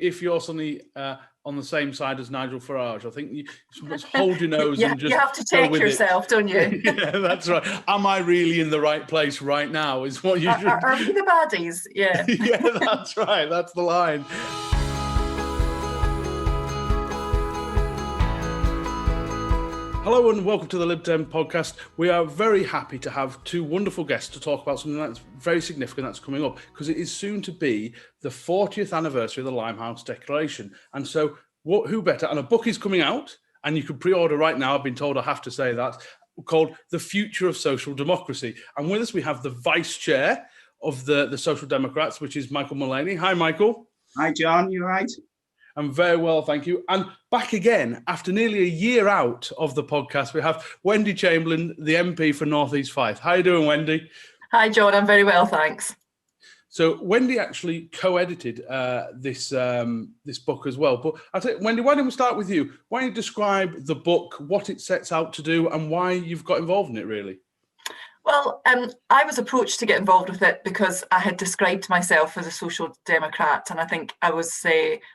if you're suddenly on the same side as Nigel Farage, I think you must hold your nose and just you have to check yourself, don't you? Yeah, that's right. Am I really in the right place right now? Is what you should. Are we the baddies? Yeah. Yeah, that's right. That's the line. Hello and welcome to the Lib Dem Podcast. We are very happy to have two wonderful guests to talk about something that's very significant that's coming up, because it is soon to be the 40th anniversary of the Limehouse Declaration. And so who better? And a book is coming out, and you can pre-order right now. I've been told I have to say that, called The Future of Social Democracy. And with us we have the Vice Chair of the Social Democrats, which is Michael Mullaney. Hi, Michael. Hi, John. You all right? I'm very well, thank you. And back again, after nearly a year out of the podcast, we have Wendy Chamberlain, the MP for North East Fife. How are you doing, Wendy? Hi, John. I'm very well, thanks. So Wendy actually co-edited this book as well. But I think, Wendy, why don't we start with you? Why don't you describe the book, what it sets out to do, and why you've got involved in it, really? Well, I was approached to get involved with it because I had described myself as a social democrat, and I think I was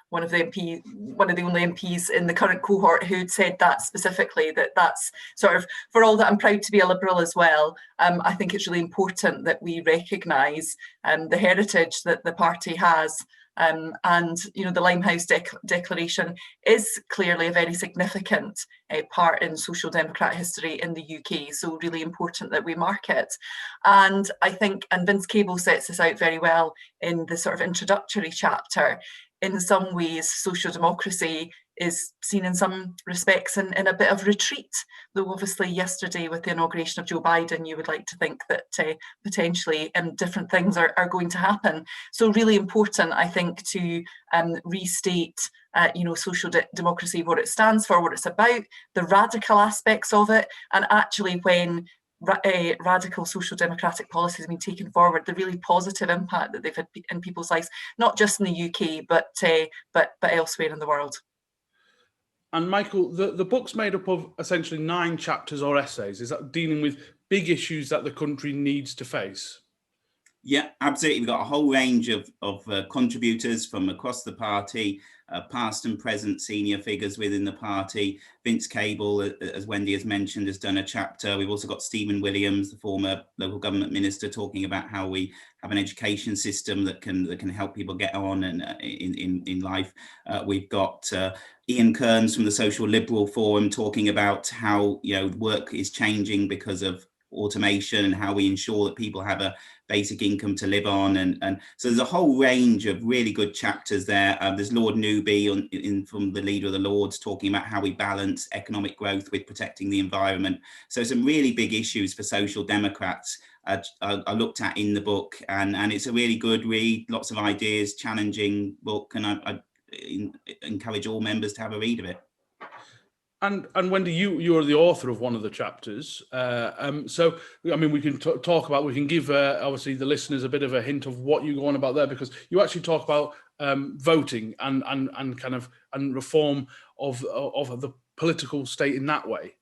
one of the only MPs in the current cohort who'd said that specifically. That's sort of, for all that I'm proud to be a Liberal as well. I think it's really important that we recognise the heritage that the party has. And you know, the Limehouse Declaration is clearly a very significant part in social democrat history in the UK, so really important that we mark it. And I think, and Vince Cable sets this out very well in the sort of introductory chapter, in some ways social democracy is seen in some respects in a bit of retreat, though obviously yesterday with the inauguration of Joe Biden, you would like to think that potentially different things are going to happen. So really important, I think, to restate social democracy, what it stands for, what it's about, the radical aspects of it, and actually when radical social democratic policies have been taken forward, the really positive impact that they've had in people's lives, not just in the UK, but elsewhere in the world. And Michael, the book's made up of essentially 9 chapters or essays. Is that dealing with big issues that the country needs to face? Yeah, absolutely. We've got a whole range of contributors from across the party, past and present senior figures within the party. Vince Cable, as Wendy has mentioned, has done a chapter. We've also got Stephen Williams, the former local government minister, talking about how we have an education system that can help people get on and in life. We've got Ian Kearns from the Social Liberal Forum talking about how work is changing because of automation and how we ensure that people have a basic income to live on, and so there's a whole range of really good chapters there. There's Lord Newby from the Leader of the Lords talking about how we balance economic growth with protecting the environment. So some really big issues for social democrats I looked at in the book, and it's a really good read, lots of ideas, challenging book, and I encourage all members to have a read of it. And Wendy, you're the author of one of the chapters. So, I mean, we can talk about, we can give, obviously, the listeners a bit of a hint of what you go on about there, because you actually talk about voting and reform of the political state in that way.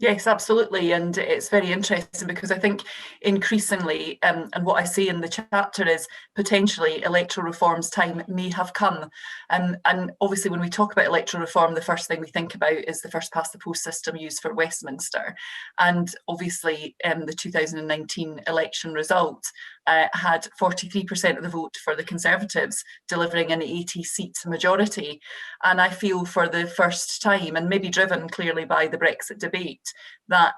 Yes, absolutely. And it's very interesting because I think increasingly, and what I say in the chapter is potentially electoral reform's time may have come. And obviously when we talk about electoral reform, the first thing we think about is the first past the post system used for Westminster. And obviously the 2019 election result had 43% of the vote for the Conservatives, delivering an 80-seat majority. And I feel for the first time, and maybe driven clearly by the Brexit debate, that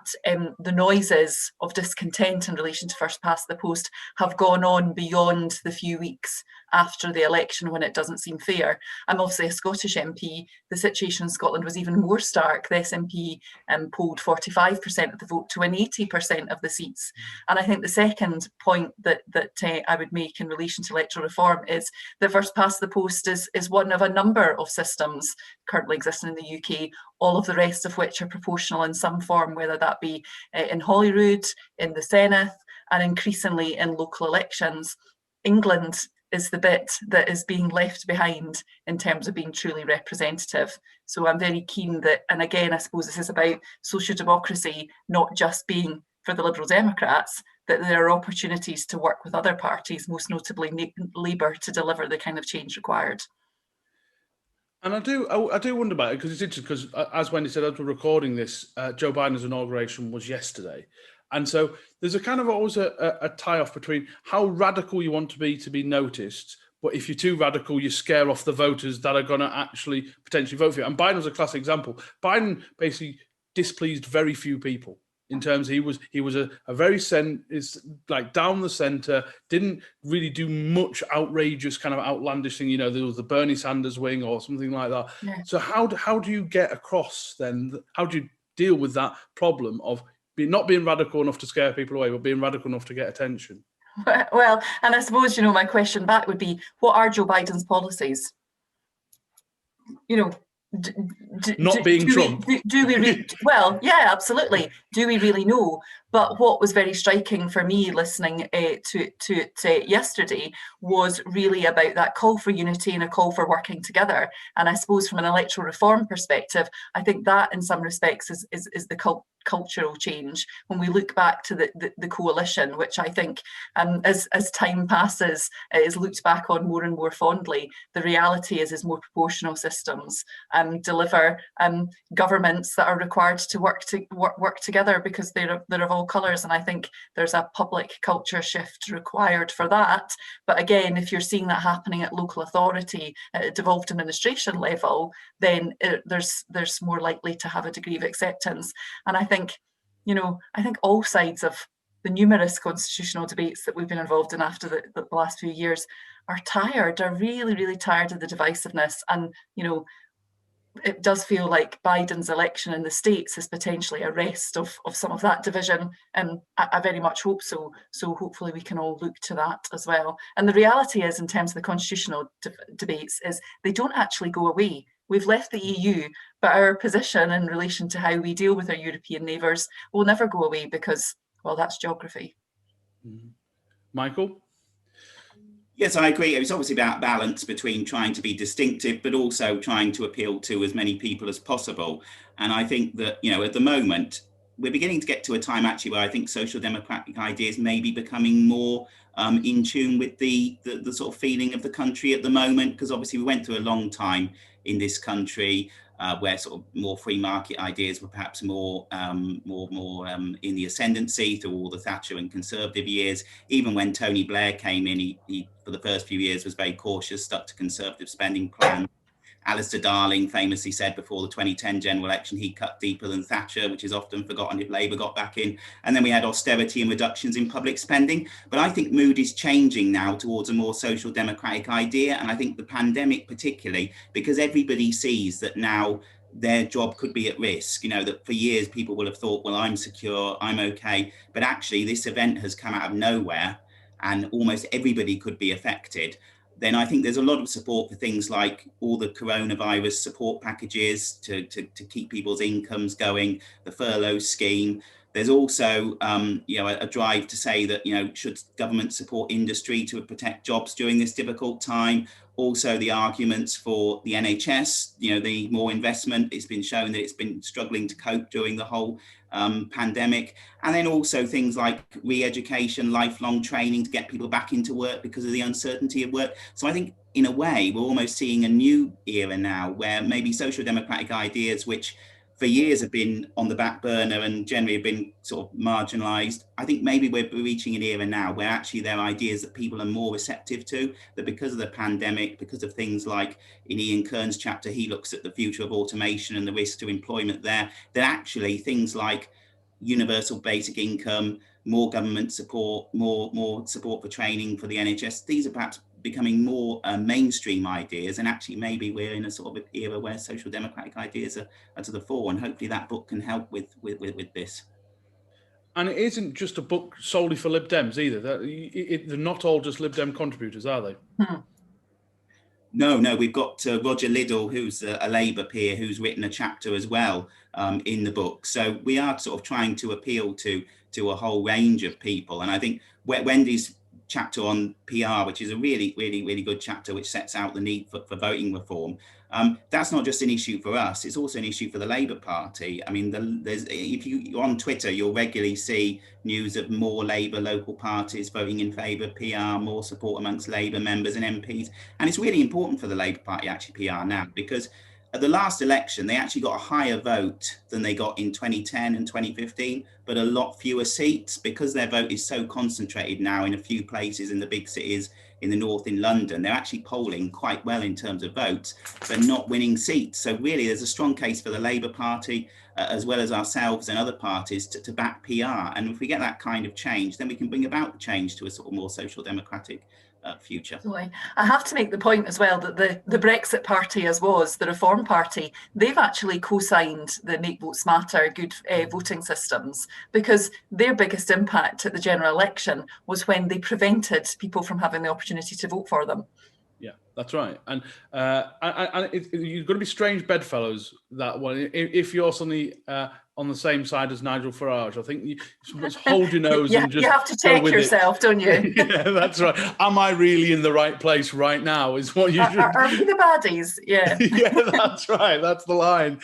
the noises of discontent in relation to first past the post have gone on beyond the few weeks after the election when it doesn't seem fair. I'm obviously a Scottish MP. The situation in Scotland was even more stark. The SNP polled 45% of the vote to win 80% of the seats. And I think the second point that I would make in relation to electoral reform is that first past the post is one of a number of systems currently existing in the UK, all of the rest of which are proportional in some form, whether that be in Holyrood, in the Senedd, and increasingly in local elections. England is the bit that is being left behind in terms of being truly representative. So I'm very keen that, and again, I suppose this is about social democracy not just being for the Liberal Democrats, that there are opportunities to work with other parties, most notably Labour, to deliver the kind of change required. And I do wonder about it, because it's interesting, because as Wendy said, as we're recording this, Joe Biden's inauguration was yesterday. And so there's a kind of always a tie-off between how radical you want to be noticed, but if you're too radical, you scare off the voters that are going to actually potentially vote for you. And Biden was a classic example. Biden basically displeased very few people. In terms, he was a very down the centre, didn't really do much outrageous kind of outlandish thing. There was the Bernie Sanders wing or something like that. Yeah. So how do you get across then? How do you deal with that problem of not being radical enough to scare people away, but being radical enough to get attention? Well, and I suppose, my question back would be, what are Joe Biden's policies? Not being Trump. Well, yeah, absolutely. Do we really know? But what was very striking for me listening to it yesterday was really about that call for unity and a call for working together. And I suppose from an electoral reform perspective, I think that in some respects is the cultural change. When we look back to the coalition, which I think as time passes is looked back on more and more fondly, the reality is more proportional systems deliver governments that are required to work together, because they're of all colours. And I think there's a public culture shift required for that. But again, if you're seeing that happening at local authority, at a devolved administration level, then there's more likely to have a degree of acceptance. And I think all sides of the numerous constitutional debates that we've been involved in after the last few years are really, really tired of the divisiveness. And, it does feel like Biden's election in the States is potentially a rest of some of that division. And I very much hope so. So hopefully we can all look to that as well. And the reality is, in terms of the constitutional debates, is they don't actually go away. We've left the EU, but our position in relation to how we deal with our European neighbours will never go away, because, well, that's geography. Mm-hmm. Michael? Yes, I agree. It's obviously about balance between trying to be distinctive, but also trying to appeal to as many people as possible. And I think that, at the moment, we're beginning to get to a time actually where I think social democratic ideas may be becoming more in tune with the sort of feeling of the country at the moment, because obviously we went through a long time in this country where sort of more free market ideas were perhaps more in the ascendancy through all the Thatcher and Conservative years. Even when Tony Blair came in, he for the first few years was very cautious, stuck to Conservative spending plans. Alistair Darling famously said before the 2010 general election, he cut deeper than Thatcher, which is often forgotten if Labour got back in. And then we had austerity and reductions in public spending. But I think mood is changing now towards a more social democratic idea. And I think the pandemic particularly, because everybody sees that now their job could be at risk, that for years people will have thought, well, I'm secure, I'm okay. But actually this event has come out of nowhere and almost everybody could be affected. Then I think there's a lot of support for things like all the coronavirus support packages to keep people's incomes going, the furlough scheme. There's also, a drive to say that, should government support industry to protect jobs during this difficult time? Also, the arguments for the NHS, the more investment. It's been shown that it's been struggling to cope during the whole pandemic. And then also things like re-education, lifelong training to get people back into work because of the uncertainty of work. So I think, in a way, we're almost seeing a new era now where maybe social democratic ideas, which for years have been on the back burner and generally have been sort of marginalised. I think maybe we're reaching an era now where actually there are ideas that people are more receptive to, that because of the pandemic, because of things like in Ian Kern's chapter, he looks at the future of automation and the risk to employment there, that actually things like universal basic income, more government support, more support for training for the NHS, these are perhaps becoming more mainstream ideas, and actually maybe we're in a sort of era where social democratic ideas are to the fore, and hopefully that book can help with this. And it isn't just a book solely for Lib Dems either. They're not all just Lib Dem contributors, are they? No, we've got Roger Liddell, who's a Labour peer, who's written a chapter as well in the book. So we are sort of trying to appeal to a whole range of people. And I think Wendy's chapter on PR, which is a really, really, really good chapter, which sets out the need for voting reform. That's not just an issue for us, it's also an issue for the Labour Party. I mean, if you're on Twitter, you'll regularly see news of more Labour local parties voting in favour of PR, more support amongst Labour members and MPs. And it's really important for the Labour Party, actually, PR now, because at the last election, they actually got a higher vote than they got in 2010 and 2015, but a lot fewer seats because their vote is so concentrated now in a few places in the big cities in the north, in London. They're actually polling quite well in terms of votes, but not winning seats. So really, there's a strong case for the Labour Party, as well as ourselves and other parties, to back PR. And if we get that kind of change, then we can bring about the change to a sort of more social democratic future. So I have to make the point as well that the Brexit Party, as was the Reform Party, they've actually co-signed the Make Votes Matter good voting systems, because their biggest impact at the general election was when they prevented people from having the opportunity to vote for them. Yeah, that's right. And you're going to be strange bedfellows that one. If you're suddenly on the same side as Nigel Farage, I think you must hold your nose and just you have to check yourself, don't you? Yeah, that's right. Am I really in the right place right now? Is what you should. Are we the baddies? Yeah. Yeah, that's right. That's the line.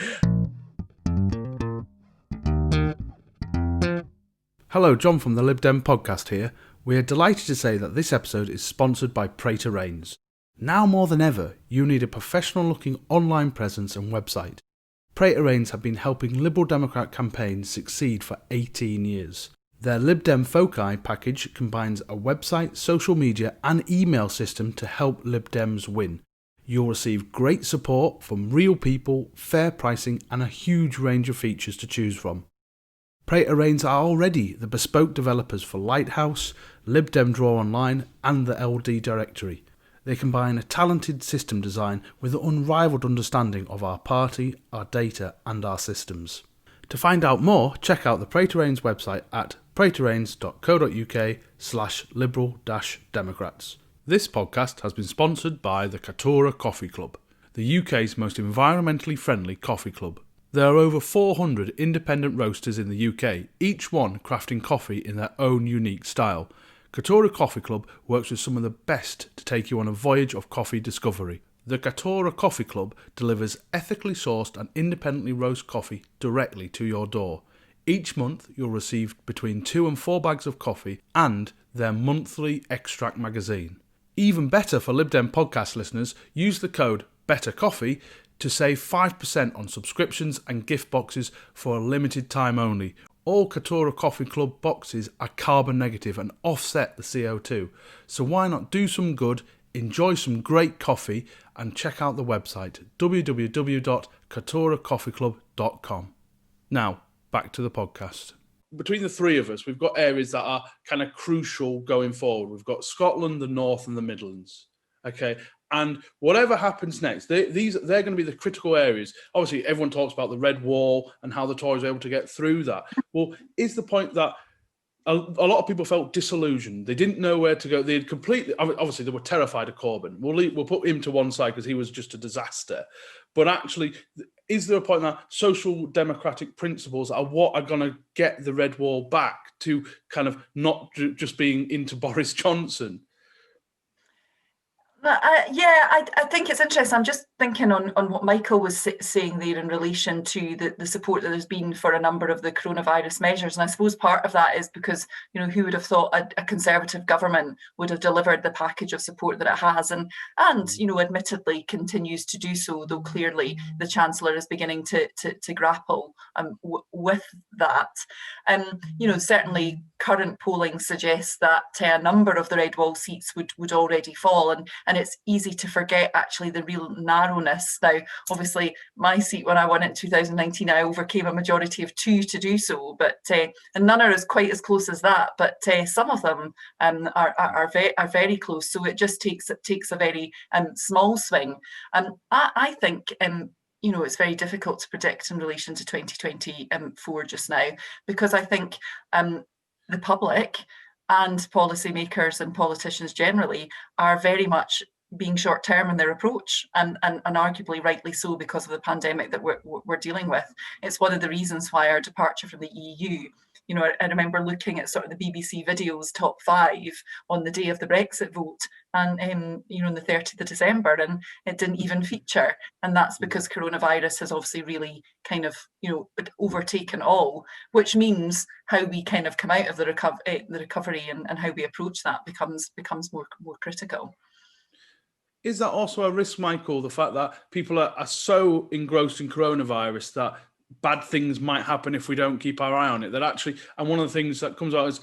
Hello, John from the Lib Dem Podcast here. We are delighted to say that this episode is sponsored by Praetor Rains. Now more than ever, you need a professional-looking online presence and website. Praetor Rains have been helping Liberal Democrat campaigns succeed for 18 years. Their Lib Dem Foci package combines a website, social media and email system to help Lib Dems win. You'll receive great support from real people, fair pricing and a huge range of features to choose from. Praetor Rains are already the bespoke developers for Lighthouse, Lib Dem Draw Online and the LD Directory. They combine a talented system design with an unrivaled understanding of our party, our data and our systems. To find out more, check out the Praetor Rains website at praetorrains.co.uk/liberal-democrats. This podcast has been sponsored by the Katora Coffee Club, the UK's most environmentally friendly coffee club. There are over 400 independent roasters in the UK, each one crafting coffee in their own unique style. Katora Coffee Club works with some of the best to take you on a voyage of coffee discovery. The Katora Coffee Club delivers ethically sourced and independently roast coffee directly to your door. Each month you'll receive between 2 and 4 bags of coffee and their monthly extract magazine. Even better for Lib Dem Podcast listeners, use the code BETTERCOFFEE to save 5% on subscriptions and gift boxes for a limited time only. All Katora Coffee Club boxes are carbon negative and offset the CO2. So why not do some good, enjoy some great coffee and check out the website www.katoracoffeeclub.com. Now, back to the podcast. Between the three of us, we've got areas that are kind of crucial going forward. We've got Scotland, the North and the Midlands. Okay. And whatever happens next, they're going to be the critical areas. Obviously, everyone talks about the Red Wall and how the Tories were able to get through that. Well, is the point that a lot of people felt disillusioned? They didn't know where to go. They had completely, obviously, they were terrified of Corbyn. We'll put him to one side because he was just a disaster. But actually, is there a point that social democratic principles are what are going to get the Red Wall back to kind of not just being into Boris Johnson? I think it's interesting. I'm just thinking on what Michael was saying there in relation to the support that there's been for a number of the coronavirus measures. And I suppose part of that is because, who would have thought a Conservative government would have delivered the package of support that it has and admittedly continues to do so, though clearly the Chancellor is beginning to grapple with that. Certainly current polling suggests that a number of the Red Wall seats would already fall. And it's easy to forget actually the real narrowness. Now, obviously, my seat when I won it in 2019, I overcame a majority of 2 to do so, but and none are as quite as close as that. But some of them are very close. So it just takes a very small swing. I think. It's very difficult to predict in relation to 2024 just now, because I think the public and policymakers and politicians generally are very much being short-term in their approach, and arguably rightly so because of the pandemic that we're dealing with. It's one of the reasons why our departure from the EU you know, I remember looking at sort of the BBC videos top 5 on the day of the Brexit vote, and you know, on the 30th of December, and it didn't even feature. And that's because coronavirus has obviously really kind of, you know, overtaken all, which means how we kind of come out of the recovery and how we approach that becomes more critical. Is that also a risk, Michael, the fact that people are so engrossed in coronavirus that bad things might happen if we don't keep our eye on it? That actually, and one of the things that comes out is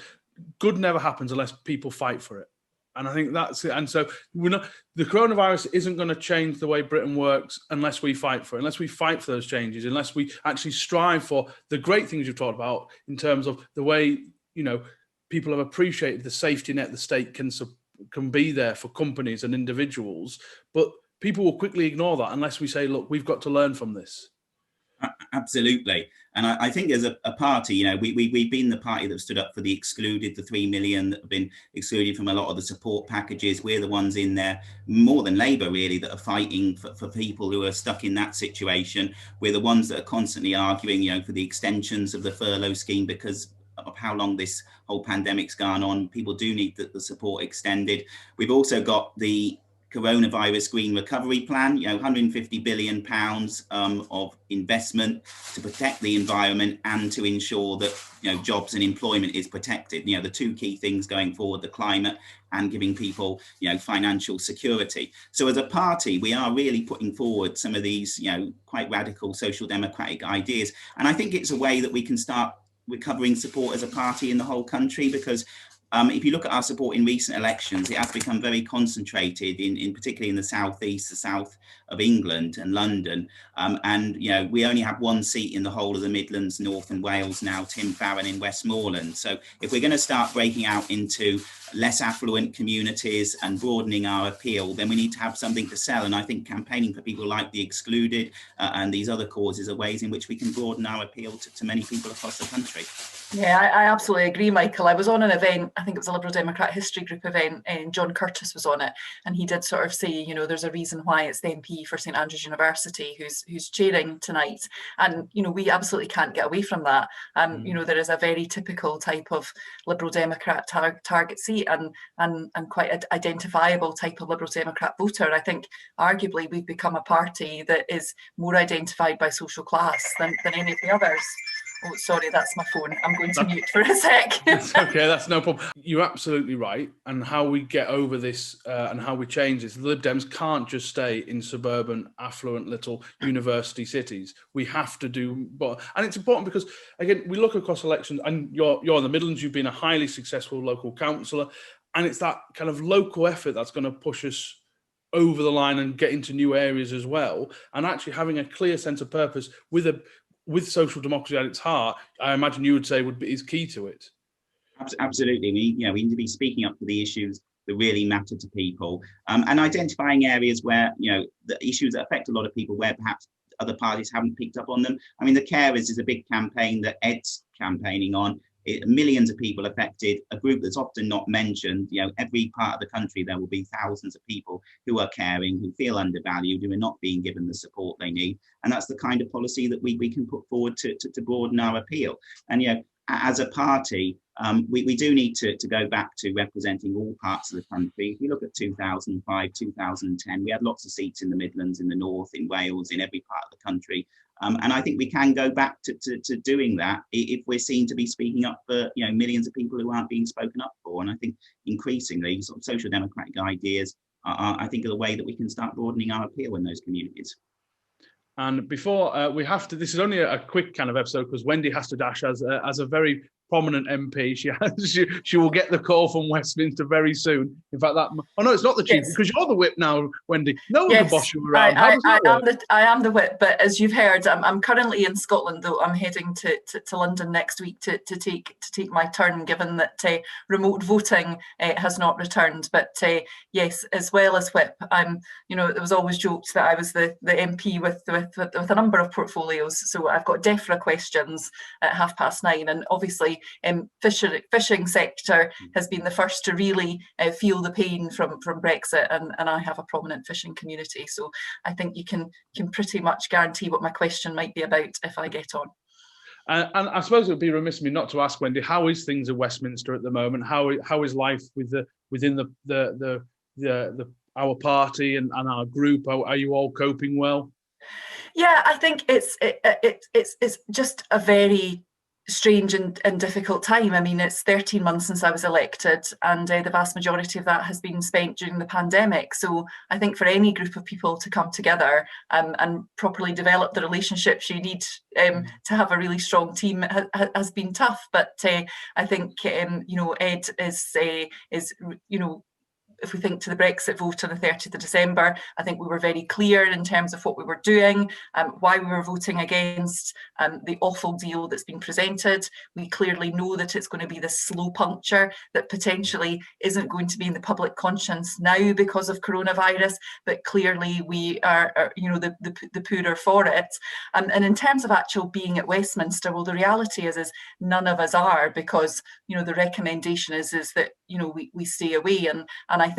good never happens unless people fight for it. And I think that's it. And so the coronavirus isn't going to change the way Britain works unless we fight for it, unless we fight for those changes, unless we actually strive for the great things you've talked about in terms of the way, you know, people have appreciated the safety net the state can be there for companies and individuals. But people will quickly ignore that unless we say, look, we've got to learn from this. Absolutely. And I think as a party, you know, we've been the party that stood up for the excluded, the 3 million that have been excluded from a lot of the support packages. We're the ones in there, more than Labour really, that are fighting for people who are stuck in that situation. We're the ones that are constantly arguing, you know, for the extensions of the furlough scheme because of how long this whole pandemic's gone on. People do need the support extended. We've also got the coronavirus green recovery plan, you know, 150 billion pounds of investment to protect the environment and to ensure that, you know, jobs and employment is protected. You know, the two key things going forward, the climate and giving people, you know, financial security. So as a party, we are really putting forward some of these, you know, quite radical social democratic ideas. And I think it's a way that we can start recovering support as a party in the whole country, because if you look at our support in recent elections, it has become very concentrated in particularly in the southeast, the south of England and London. And, you know, we only have one seat in the whole of the Midlands, North and Wales now, Tim Farron in Westmoreland. So if we're going to start breaking out into less affluent communities and broadening our appeal, then we need to have something to sell. And I think campaigning for people like the excluded and these other causes are ways in which we can broaden our appeal to many people across the country. Yeah, I absolutely agree, Michael. I was on an event, I think it was a Liberal Democrat History Group event, and John Curtis was on it, and he did sort of say, you know, there's a reason why it's the MP for St Andrews University who's chairing tonight, and, you know, we absolutely can't get away from that. You know, there is a very typical type of Liberal Democrat target seat and quite an identifiable type of Liberal Democrat voter. I think arguably we've become a party that is more identified by social class than any of the others. Oh, sorry, that's my phone. I'm going to mute for a sec. It's okay, that's no problem. You're absolutely right. And how we get over this and how we change this, the Lib Dems can't just stay in suburban, affluent little university cities. We have to do, and it's important because, again, we look across elections, and you're in the Midlands, you've been a highly successful local councillor, and it's that kind of local effort that's going to push us over the line and get into new areas as well. And actually having a clear sense of purpose with social democracy at its heart, I imagine you would say is key to it. Absolutely. We need to be speaking up for the issues that really matter to people, and identifying areas where, you know, the issues that affect a lot of people where perhaps other parties haven't picked up on them. I mean, the carers is a big campaign that Ed's campaigning on. Millions of people affected, a group that's often not mentioned. You know, every part of the country there will be thousands of people who are caring, who feel undervalued, who are not being given the support they need. And that's the kind of policy that we can put forward to broaden our appeal. And, you know, as a party, we do need to go back to representing all parts of the country. If you look at 2005, 2010, we had lots of seats in the Midlands, in the North, in Wales, in every part of the country. And I think we can go back to doing that if we're seen to be speaking up for, you know, millions of people who aren't being spoken up for. And I think increasingly sort of social democratic ideas I think are the way that we can start broadening our appeal in those communities. And before we have to, this is only a quick kind of episode because Wendy has to dash as a very prominent MP. She will get the call from Westminster very soon. In fact, no, it's not the chief, because you're the whip now, Wendy. No one can boss you around. I am the whip, but as you've heard, I'm currently in Scotland, though I'm heading to London next week to take my turn, given that remote voting has not returned. But yes, as well as whip, I'm. You know, there was always joked that I was the MP with a number of portfolios. So I've got DEFRA questions at 9:30, and obviously. Fishing sector has been the first to really feel the pain from Brexit, and I have a prominent fishing community, so I think you can pretty much guarantee what my question might be about if I get on. And I suppose it would be remiss of me not to ask Wendy, how is things at Westminster at the moment? How is life within our party and our group? Are you all coping well? Yeah, I think it's just a very strange and difficult time. I mean, it's 13 months since I was elected, and the vast majority of that has been spent during the pandemic. So I think for any group of people to come together and properly develop the relationships you need to have a really strong team has been tough. But I think Ed is if we think to the Brexit vote on the 30th of December, I think we were very clear in terms of what we were doing, why we were voting against the awful deal that's been presented. We clearly know that it's going to be this slow puncture that potentially isn't going to be in the public conscience now because of coronavirus, but clearly we are the poorer for it. And in terms of actual being at Westminster, well, the reality is none of us are, because the recommendation is that we stay away. And I think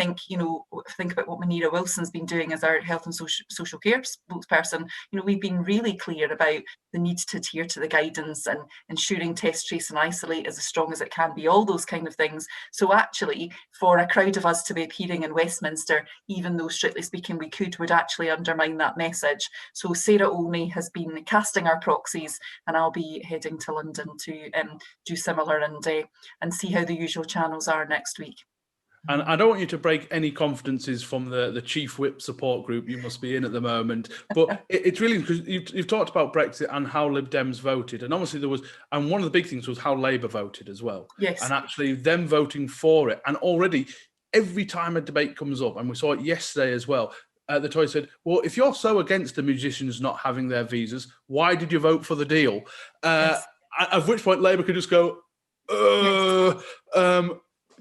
think about what Munira Wilson's been doing as our health and social care spokesperson. We've been really clear about the need to adhere to the guidance and ensuring test, trace and isolate is as strong as it can be, all those kind of things. So actually, for a crowd of us to be appearing in Westminster, even though strictly speaking we could, would actually undermine that message. So Sarah Olney has been casting our proxies, and I'll be heading to London to do similar and see how the usual channels are next week. And I don't want you to break any confidences from the Chief Whip support group you must be in at the moment. But it's really, because you've talked about Brexit and how Lib Dems voted. And obviously and one of the big things was how Labour voted as well. Yes. And actually them voting for it. And already every time a debate comes up, and we saw it yesterday as well, the Tories said, well, if you're so against the musicians not having their visas, why did you vote for the deal? Yes. At which point Labour could just go,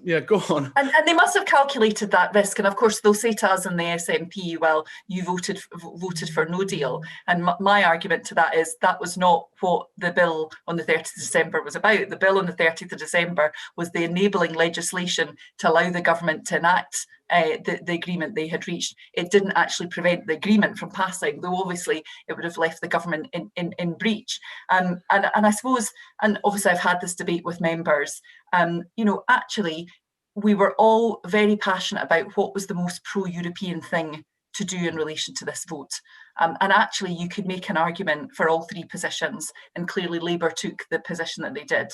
yeah, go on. And they must have calculated that risk. And of course, they'll say to us in the SNP, well, you voted for no deal. And my argument to that is that was not what the bill on the 30th of December was about. The bill on the 30th of December was the enabling legislation to allow the government to enact the agreement they had reached. It didn't actually prevent the agreement from passing, though obviously it would have left the government in breach. And I suppose, and obviously I've had this debate with members, actually we were all very passionate about what was the most pro-European thing to do in relation to this vote. And actually you could make an argument for all three positions, and clearly Labour took the position that they did.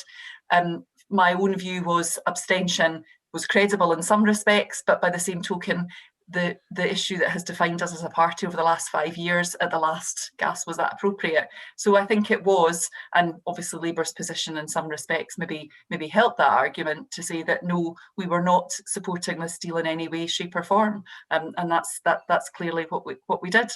My own view was abstention was credible in some respects, but by the same token, the issue that has defined us as a party over the last 5 years at the last gasp, was that appropriate? So I think it was, and obviously Labour's position in some respects maybe helped that argument to say that no, we were not supporting this deal in any way, shape or form, and that's clearly what we did.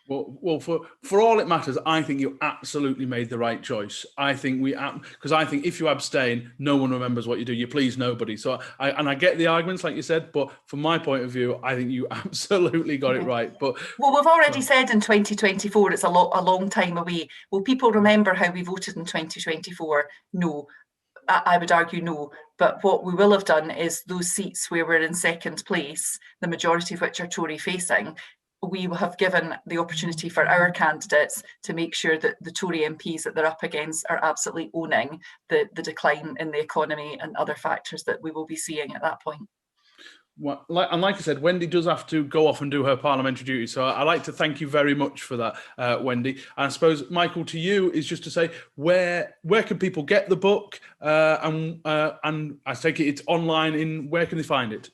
Well, for all it matters, I think you absolutely made the right choice. I think because I think if you abstain, no one remembers what you do. You please nobody. So I get the arguments, like you said, but from my point of view, I think you absolutely got it right. But well, we've already said in 2024 it's a long time away. Will people remember how we voted in 2024? No. I would argue no, but what we will have done is those seats where we're in second place, the majority of which are Tory facing, we have given the opportunity for our candidates to make sure that the Tory MPs that they're up against are absolutely owning the decline in the economy and other factors that we will be seeing at that point. Well, like I said, Wendy does have to go off and do her parliamentary duty. So I'd like to thank you very much for that, Wendy. And I suppose, Michael, to you is just to say, where can people get the book? And I take it it's online. Where can they find it?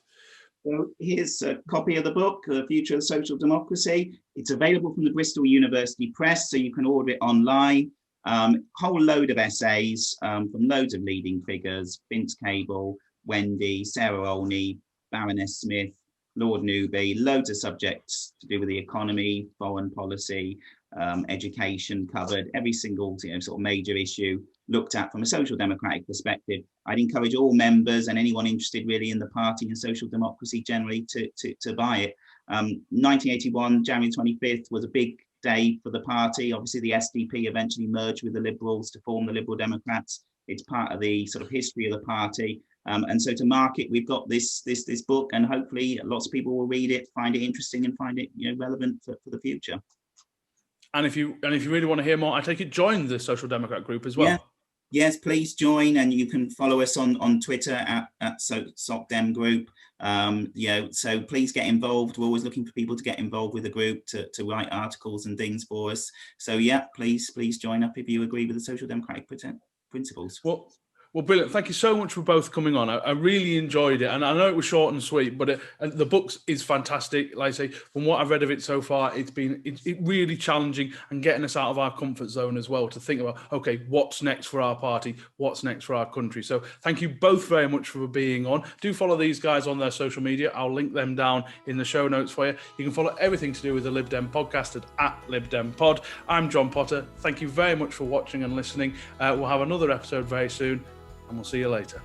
So here's a copy of the book, The Future of Social Democracy. It's available from the Bristol University Press, so you can order it online. Whole load of essays from loads of leading figures: Vince Cable, Wendy, Sarah Olney, Baroness Smith, Lord Newby, loads of subjects to do with the economy, foreign policy, education covered, every single sort of major issue looked at from a social democratic perspective. I'd encourage all members and anyone interested really in the party and social democracy generally to buy it. 1981, January 25th was a big day for the party. Obviously the SDP eventually merged with the Liberals to form the Liberal Democrats. It's part of the sort of history of the party. And so to mark it, we've got this book, and hopefully lots of people will read it, find it interesting and find it relevant for the future. And if you really want to hear more, I take it join the Social Democrat group as well. Yeah. Yes, please join, and you can follow us on Twitter at SocDem Group. So please get involved. We're always looking for people to get involved with the group to write articles and things for us. So yeah, please join up if you agree with the Social Democratic principles. Well, brilliant. Thank you so much for both coming on. I really enjoyed it. And I know it was short and sweet, but the book is fantastic. Like I say, from what I've read of it so far, it's really challenging and getting us out of our comfort zone as well to think about, okay, what's next for our party? What's next for our country? So thank you both very much for being on. Do follow these guys on their social media. I'll link them down in the show notes for you. You can follow everything to do with the Lib Dem Podcast at LibDem Pod. I'm John Potter. Thank you very much for watching and listening. We'll have another episode very soon, and we'll see you later.